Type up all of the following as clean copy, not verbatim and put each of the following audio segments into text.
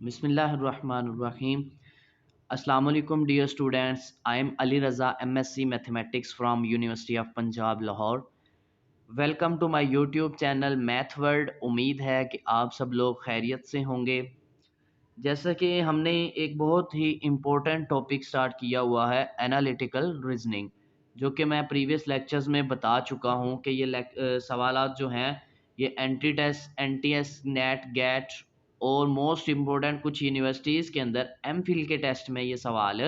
Bismillahirrahmanirrahim. Assalamu alaikum dear students. I am Ali Raza, MSc Mathematics from University of Punjab, Lahore. Welcome to my YouTube channel math world. उम्मीद है कि आप सब लोग खैरियत से होंगे। जैसा कि हमने एक बहुत ही इम्पोर्टेंट टॉपिक स्टार्ट किया हुआ है एनालिटिकल रीजनिंग, जो कि मैं प्रीवियस लेक्चर्स में बता चुका हूं कि ये सवालात जो हैं ये entry test, NTS, NET, GATE और मोस्ट इम्पोर्टेंट कुछ यूनिवर्सिटीज़ के अंदर एमफिल के टेस्ट में ये सवाल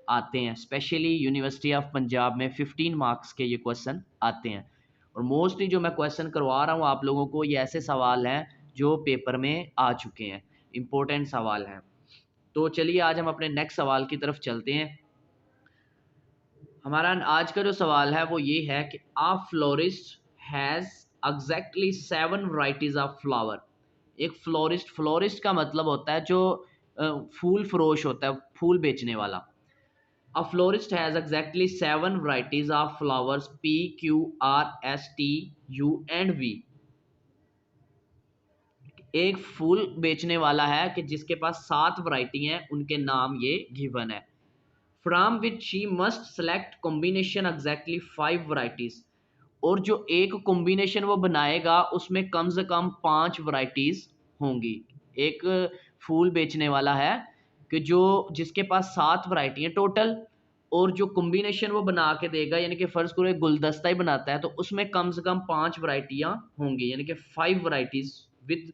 आते हैं। स्पेशली यूनिवर्सिटी ऑफ पंजाब में 15 मार्क्स के ये क्वेश्चन आते हैं। और मोस्टली जो मैं क्वेश्चन करवा रहा हूँ आप लोगों को, ये ऐसे सवाल हैं जो पेपर में आ चुके हैं, इम्पोर्टेंट सवाल हैं। तो चलिए आज हम अपने नेक्स्ट सवाल की तरफ चलते हैं। हमारा आज का जो सवाल है वो ये है कि a florist has exactly 7 varieties of flower. एक फ्लोरिस्ट का मतलब होता है जो फूल फरोश होता है, फूल बेचने वाला। A florist has exactly 7 varieties of flowers PQRSTU and V। एक फूल बेचने वाला है कि जिसके पास 7 वैरायटी हैं, उनके नाम ये गिवन है। From which she must select combination exactly 5 varieties. और जो एक कॉम्बिनेशन वो बनाएगा उसमें कम से कम 5 वैरायटीज होंगी। एक फूल बेचने वाला है कि जो जिसके पास 7 वैरायटी हैं टोटल, और जो कॉम्बिनेशन वो बना के देगा, यानी कि फर्ज करो एक गुलदस्ता ही बनाता है तो उसमें कम से कम 5 वैरायटियां होंगी, यानी कि 5 varieties with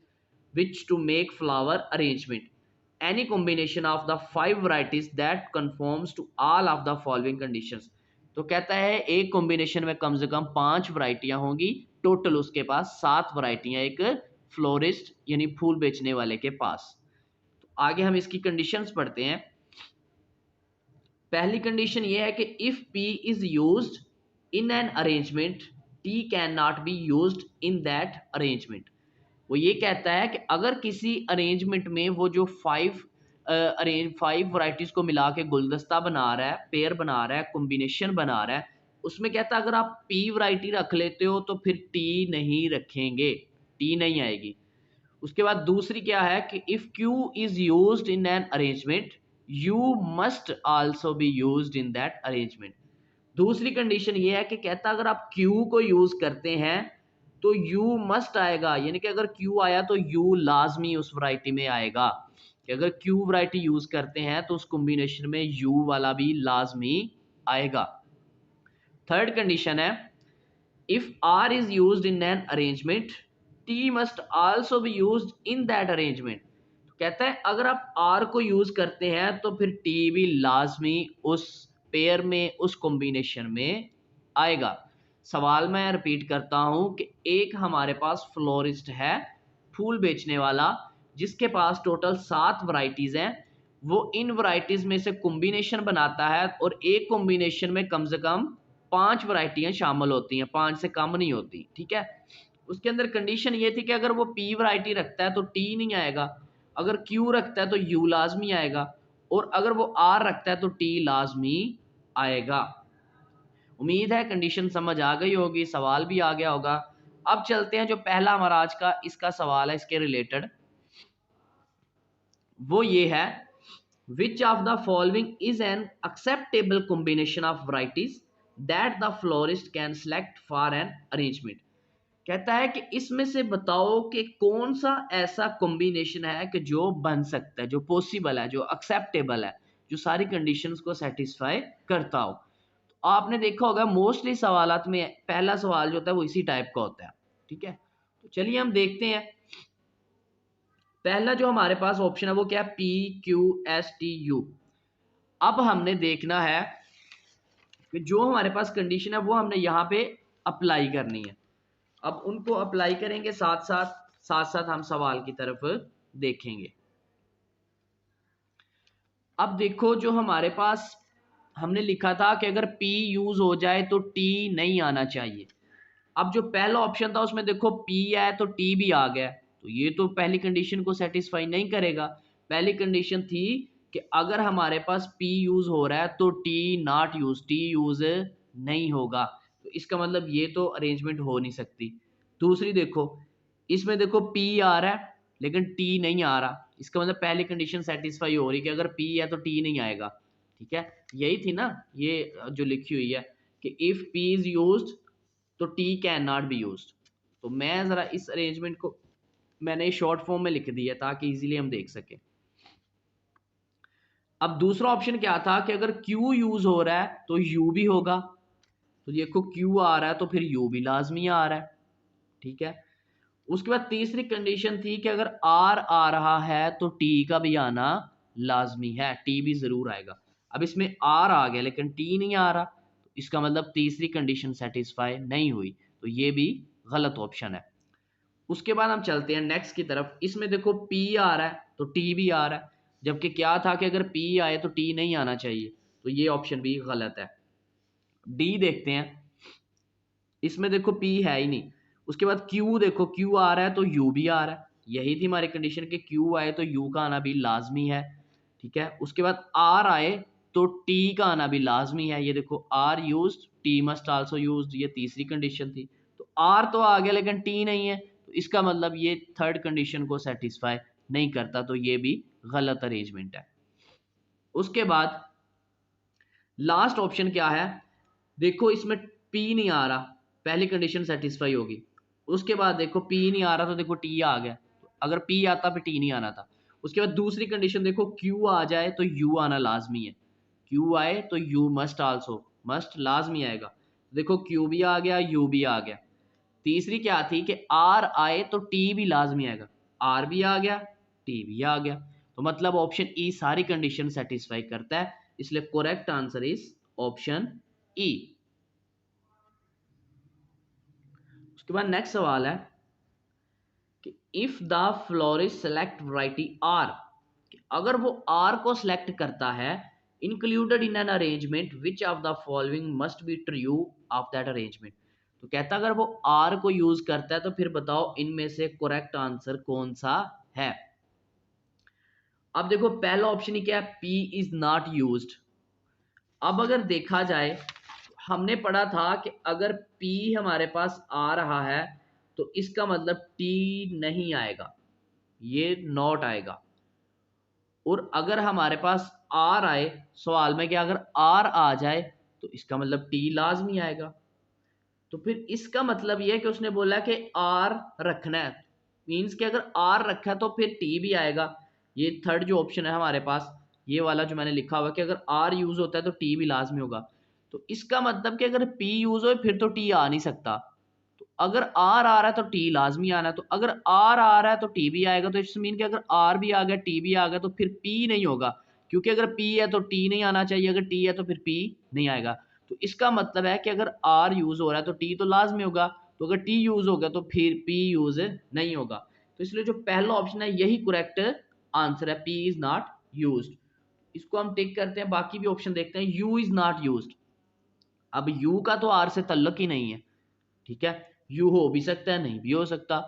which to make flower arrangement. Any combination of the 5 varieties that conforms to all of the following conditions। तो कहता है एक कॉम्बिनेशन में कम से कम 5 वराइटियां होंगी, टोटल उसके पास 7 वराइटियां एक फ्लोरिस्ट यानी फूल बेचने वाले के पास। तो आगे हम इसकी कंडीशंस पढ़ते हैं। पहली कंडीशन ये है कि if P is used in an arrangement T can not be used in that arrangement. वो ये कहता है कि अगर किसी अरेंजमेंट में वो जो 5 वराइटीज़ को मिला के गुलदस्ता बना रहा है, पेयर बना रहा है, कॉम्बिनेशन बना रहा है, उसमें कहता है अगर आप P वराइटी रख लेते हो तो फिर T नहीं रखेंगे, T नहीं आएगी। उसके बाद दूसरी क्या है कि if Q is used in an arrangement U must also be used in that arrangement. दूसरी कंडीशन ये है कि कहता अगर आप Q को यूज़ करते हैं तो U मस्ट आएगा, यानी कि अगर Q आया तो U लाजमी उस वैरायटी में आएगा, कि अगर Q वैरायटी यूज़ करते हैं तो उस कॉम्बिनेशन में U वाला भी लाजमी आएगा। थर्ड कंडीशन है if R is used in an arrangement T must also be used in that arrangement. कहता है अगर आप R को यूज़ करते हैं तो फिर T भी लाजमी उस पेयर में, उस कॉम्बिनेशन में आएगा। सवाल मैं रिपीट करता हूं कि एक हमारे पास फ्लोरिस्ट है, फूल बेचने वाला, जिसके पास टोटल 7 वैरायटीज हैं। वो इन वैरायटीज में से कॉम्बिनेशन बनाता है और एक कॉम्बिनेशन में कम से कम 5 वैरायटियां शामिल होती हैं, 5 से कम नहीं होती। ठीक है, उसके अंदर कंडीशन ये थी कि अगर वो P वैरायटी रखता है तो T नहीं आएगा, अगर Q रखता है तो U लाजमी आएगा, और अगर वो R रखता है तो T लाजमी आएगा। उम्मीद है कंडीशन समझ आ गई होगी, सवाल भी आ गया होगा। अब चलते हैं जो पहला हमारा आज का इसका सवाल है, इसके रिलेटेड वो ये है विच of the following is an acceptable combination of varieties that the florist can select for an arrangement. कहता है कि इसमें से बताओ कि कौन सा ऐसा कॉम्बिनेशन है कि जो बन सकता है, जो पॉसिबल है, जो एक्सेप्टेबल है, जो सारी कंडीशंस को सेटिस्फाई करता हो। तो आपने देखा होगा मोस्टली सवालात में पहला सवाल जो होता है वो इसी टाइप का होता है। ठीक है, तो चलिए हम देखते हैं। पहला जो हमारे पास ऑप्शन है वो क्या है, PQSTU। अब हमने देखना है कि जो हमारे पास कंडीशन है वो हमने यहाँ पे अप्लाई करनी है। अब उनको अप्लाई करेंगे, साथ साथ हम सवाल की तरफ देखेंगे। अब देखो जो हमारे पास हमने लिखा था कि अगर P यूज हो जाए तो T नहीं आना चाहिए। अब जो पहला ऑप्शन था उसमें देखो P है तो T भी आ गया, तो ये तो पहली कंडीशन को सेटिस्फाई नहीं करेगा। पहली कंडीशन थी कि अगर हमारे पास P यूज हो रहा है तो T not use, T use नहीं होगा, तो इसका मतलब ये तो अरेंजमेंट हो नहीं सकती। दूसरी देखो, इसमें देखो P आ रहा है लेकिन T नहीं आ रहा, इसका मतलब पहली कंडीशन सेटिस्फाई हो रही कि अगर P है तो T नहीं आएगा। ठीक है, यही थी ना ये जो लिखी हुई है कि इफ P इज यूज्ड तो T can not be used. तो मैं ज़रा इस अरेंजमेंट को मैंने शॉर्ट फॉर्म में लिख दिया ताकि इजीली हम देख सकें। अब दूसरा ऑप्शन क्या था कि अगर Q यूज हो रहा है तो U भी होगा। तो देखो Q आ रहा है तो फिर U भी लाजमी आ रहा है। ठीक है, उसके बाद तीसरी कंडीशन थी कि अगर R आ रहा है तो T का भी आना लाजमी है, T भी जरूर आएगा। अब इसमें R आ गया लेकिन T नहीं आ रहा, तो इसका मतलब तीसरी कंडीशन सेटिस्फाई नहीं हुई, तो ये भी गलत ऑप्शन है। उसके बाद हम चलते हैं नेक्स्ट की तरफ। इसमें देखो P आ रहा है तो T भी आ रहा है, जबकि क्या था कि अगर P आए तो T नहीं आना चाहिए, तो ये ऑप्शन भी गलत है। डी देखते हैं, इसमें देखो P है ही नहीं। उसके बाद Q देखो, Q आ रहा है तो U भी आ रहा है, यही थी हमारी कंडीशन कि Q आए तो U का आना भी लाजमी है। ठीक है, उसके बाद R आए तो T का आना भी लाजमी है। ये देखो R used T must also used, ये तीसरी कंडीशन थी। तो R तो आ गया लेकिन T नहीं है, तो इसका मतलब ये थर्ड कंडीशन को सेटिस्फाई नहीं करता, तो ये भी गलत अरेंजमेंट है। उसके बाद लास्ट ऑप्शन क्या है, देखो इसमें P नहीं आ रहा, पहली कंडीशन सेटिस्फाई होगी। उसके बाद देखो P नहीं आ रहा तो देखो T आ गया, तो अगर P आता फिर T नहीं आना था। उसके बाद दूसरी कंडीशन देखो Q आ जाए तो U आना लाजमी है, Q आए तो U मस्ट आल्सो, मस्ट लाजमी आएगा। देखो Q भी आ गया, U भी आ गया। तीसरी क्या थी कि R आए तो T भी लाजमी आएगा, R भी आ गया, T भी आ गया। तो मतलब ऑप्शन ई सारी कंडीशन सेटिस्फाई करता है, इसलिए correct answer is option E. उसके बाद नेक्स्ट सवाल है कि if the florist select variety R, अगर वो आर को सिलेक्ट करता है, included in an arrangement which of the following must be true of that arrangement. तो कहता है अगर वो आर को यूज करता है तो फिर बताओ इनमें से करेक्ट आंसर कौन सा है। अब देखो पहला ऑप्शन ही क्या है, पी इज नॉट यूज्ड। अब अगर देखा जाए, हमने पढ़ा था कि अगर P हमारे पास आ रहा है तो इसका मतलब T नहीं आएगा, ये नॉट आएगा। और अगर हमारे पास R आए, सवाल में क्या अगर R आ जाए तो इसका मतलब T लाजमी आएगा। तो फिर इसका मतलब ये है कि उसने बोला कि R रखना है, मीन्स कि अगर R रखा है तो फिर T भी आएगा। ये थर्ड जो ऑप्शन है हमारे पास, ये वाला जो मैंने लिखा हुआ कि अगर R यूज होता है तो T भी लाजमी होगा। तो इसका मतलब कि अगर P यूज हो फिर तो T आ नहीं सकता। तो अगर R आ रहा है तो T लाजमी आना है, तो अगर R आ रहा है तो T भी आएगा। तो इस मीन कि अगर R भी आ गया T भी आ गया तो फिर P नहीं होगा, क्योंकि अगर P है तो T नहीं आना चाहिए, अगर T है तो फिर P नहीं आएगा। तो इसका मतलब है कि अगर R यूज हो रहा है तो T तो लाजमी होगा, तो अगर T यूज हो गया तो फिर P यूज नहीं होगा। तो इसलिए जो पहला ऑप्शन है यही करेक्ट आंसर है, P इज नॉट यूज्ड। इसको हम टिक करते हैं, बाकी भी ऑप्शन देखते हैं। U इज नॉट यूज्ड, अब U का तो R से तल्लुक ही नहीं है। ठीक है, U हो भी सकता है नहीं भी हो सकता,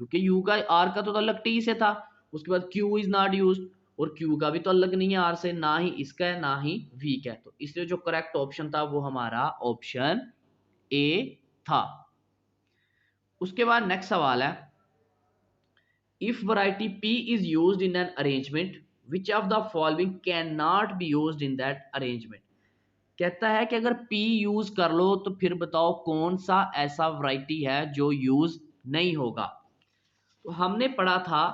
क्योंकि U का R का तो तल्लुक T से था। उसके बाद Q इज नॉट यूज्ड, और Q का भी तल्लुक नहीं है R से, ना ही इसका है ना ही V का है। तो इसलिए जो करेक्ट ऑप्शन था वो हमारा ऑप्शन A था। उसके बाद नेक्स्ट सवाल है, if variety P is used in an arrangement which of the following can not be used in that arrangement. कहता है कि अगर P यूज कर लो तो फिर बताओ कौन सा ऐसा वैरायटी है जो यूज नहीं होगा। तो हमने पढ़ा था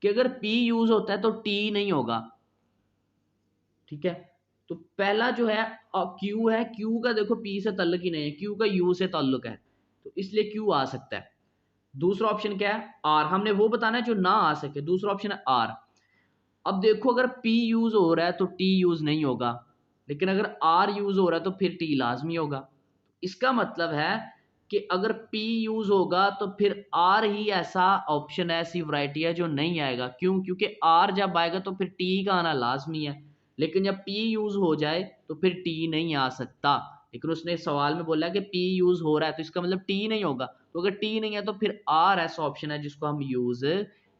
कि अगर P यूज होता है तो T नहीं होगा। ठीक है, तो पहला जो है Q है, Q का देखो P से ताल्लुक ही नहीं है, Q का U से ताल्लुक है, तो इसलिए Q आ सकता है। दूसरा ऑप्शन क्या है, R, हमने वो बताना है जो ना आ सके, दूसरा ऑप्शन है R। अब देखो अगर P यूज हो रहा है तो T यूज नहीं होगा, लेकिन अगर R यूज हो रहा है तो फिर T लाजमी होगा। इसका मतलब है कि अगर P यूज होगा तो फिर R ही ऐसा ऑप्शन है, ऐसी वैरायटी है जो नहीं आएगा। क्यों? क्योंकि R जब आएगा तो फिर T का आना लाजमी है, लेकिन जब P यूज हो जाए तो फिर T नहीं आ सकता। लेकिन उसने सवाल में बोला कि P यूज हो रहा है तो इसका मतलब T नहीं होगा। तो अगर T नहीं है तो फिर R ऐसा ऑप्शन है जिसको हम यूज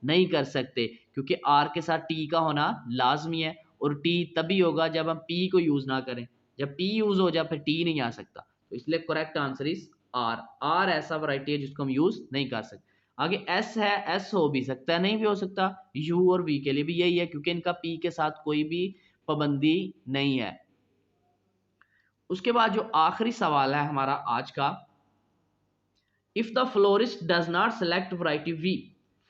नहीं कर सकते, क्योंकि R के साथ T का होना लाजमी है, और T तभी होगा जब हम P को यूज ना करें। जब P यूज हो जाए फिर T नहीं आ सकता। तो इसलिए correct answer is R, R ऐसा वैरायटी है जिसको हम यूज नहीं कर सकते। आगे एस है, एस हो भी सकता है, नहीं भी हो सकता। यू और वी के लिए भी यही है, क्योंकि इनका पी के साथ कोई भी पाबंदी नहीं है। उसके बाद जो आखिरी सवाल है हमारा आज का, if the florist does not select variety V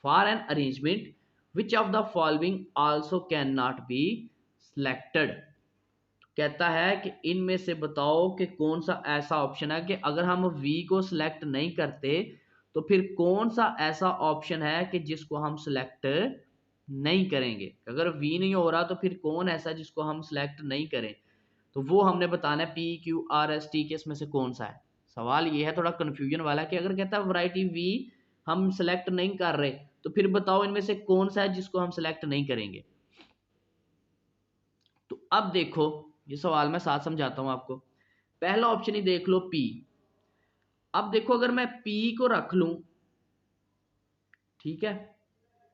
for an arrangement which of the following also can not be selected. कहता है कि इनमें से बताओ कि कौन सा ऐसा ऑप्शन है कि अगर हम वी को सिलेक्ट नहीं करते तो फिर कौन सा ऐसा ऑप्शन है कि जिसको हम सिलेक्ट नहीं करेंगे। अगर वी नहीं हो रहा तो फिर कौन ऐसा जिसको हम सिलेक्ट नहीं करें, तो वो हमने बताना है P Q R S T के इसमें से कौन सा है। सवाल ये है थोड़ा कंफ्यूजन वाला कि अगर कहता है वैरायटी वी हम सिलेक्ट नहीं कर रहे तो फिर बताओ इनमें से कौन सा है जिसको हम सिलेक्ट नहीं करेंगे। तो अब देखो ये सवाल मैं साथ समझाता हूं आपको। पहला ऑप्शन ही देख लो पी। अब देखो अगर मैं पी को रख लूं, ठीक है,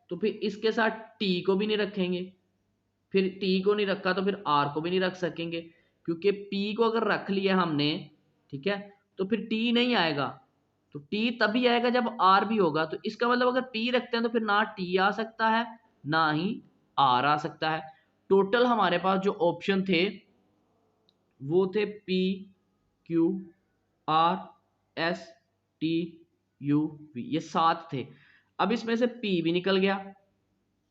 तो फिर इसके साथ टी को भी नहीं रखेंगे, फिर टी को नहीं रखा तो फिर आर को भी नहीं रख सकेंगे, क्योंकि पी को अगर रख लिया हमने, ठीक है, तो फिर टी नहीं आएगा। तो टी तभी आएगा जब आर भी होगा। तो इसका मतलब अगर पी रखते हैं तो फिर ना टी आ सकता है ना ही आर आ सकता है। टोटल हमारे पास जो ऑप्शन थे वो थे P Q R S T U V, ये 7 थे। अब इसमें से पी भी निकल गया,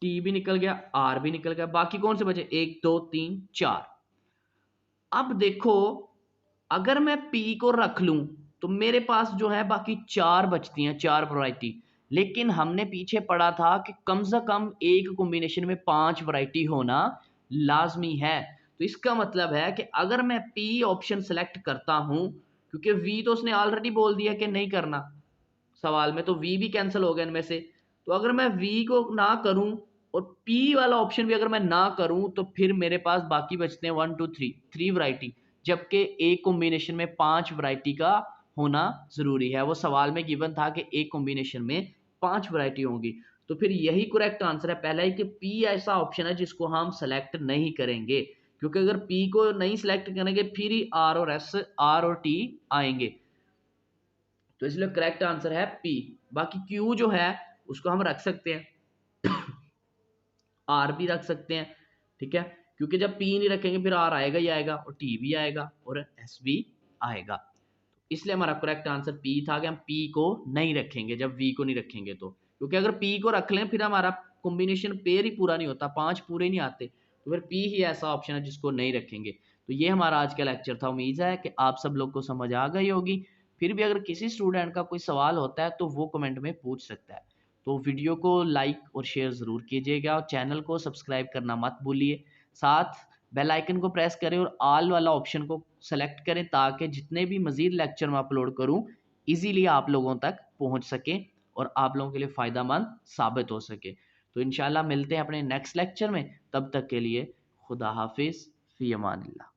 टी भी निकल गया, आर भी निकल गया, बाकी कौन से बचे 1 2 3 4। अब देखो अगर मैं पी को रख लूं तो मेरे पास जो है बाकी 4 बचती हैं, 4 वैरायटी। लेकिन हमने पीछे पढ़ा था कि कम से कम एक कॉम्बिनेशन में 5 वैरायटी होना लाजमी है। तो इसका मतलब है कि अगर मैं पी ऑप्शन सेलेक्ट करता हूं, क्योंकि वी तो उसने ऑलरेडी बोल दिया कि नहीं करना सवाल में, तो वी भी कैंसिल हो गया इनमें से। तो अगर मैं वी को ना करूं और पी वाला ऑप्शन भी अगर मैं ना करूं तो फिर मेरे पास बाकी बचते हैं 1 2 3 वैरायटी, जबकि एक कॉम्बिनेशन में 5 वैरायटी का होना जरूरी है। वो सवाल में गिवन था कि एक कॉम्बिनेशन में 5 वैरायटी होंगी। तो फिर यही करेक्ट आंसर है पहला ही कि पी ऐसा ऑप्शन है जिसको हम सेलेक्ट नहीं करेंगे, क्योंकि अगर पी को नहीं सिलेक्ट करेंगे फिर ही आर और एस आर और टी आएंगे। तो इसलिए करेक्ट आंसर है पी। बाकी क्यू जो है उसको हम रख सकते हैं, आर भी रख सकते हैं, ठीक है, क्योंकि जब पी नहीं रखेंगे फिर आर आएगा ही आएगा और टी भी आएगा और एस भी आएगा। इसलिए हमारा करेक्ट आंसर पी था कि हम पी को नहीं रखेंगे जब वी को नहीं रखेंगे तो, क्योंकि अगर पी को रख लें फिर हमारा कॉम्बिनेशन पेयर ही पूरा नहीं होता, 5 पूरे नहीं आते। तो फिर पी ही ऐसा ऑप्शन है जिसको नहीं रखेंगे। तो ये हमारा आज का लेक्चर था। उम्मीद है कि आप सब लोग को समझ आ गई होगी। फिर भी अगर किसी स्टूडेंट का कोई सवाल होता है तो वो कमेंट में पूछ सकता है। तो वीडियो को लाइक और शेयर ज़रूर कीजिएगा और चैनल को सब्सक्राइब करना मत भूलिए। साथ बेल आइकन को प्रेस करें और ऑल वाला ऑप्शन को सेलेक्ट करें ताकि जितने भी मज़ीद लेक्चर मैं अपलोड करूं इजीली आप लोगों तक पहुंच सके और आप लोगों के लिए फ़ायदेमंद साबित हो सके। तो इंशाल्लाह मिलते हैं अपने नेक्स्ट लेक्चर में। तब तक के लिए खुदा हाफिज़, फ़ी अमानिल्लाह।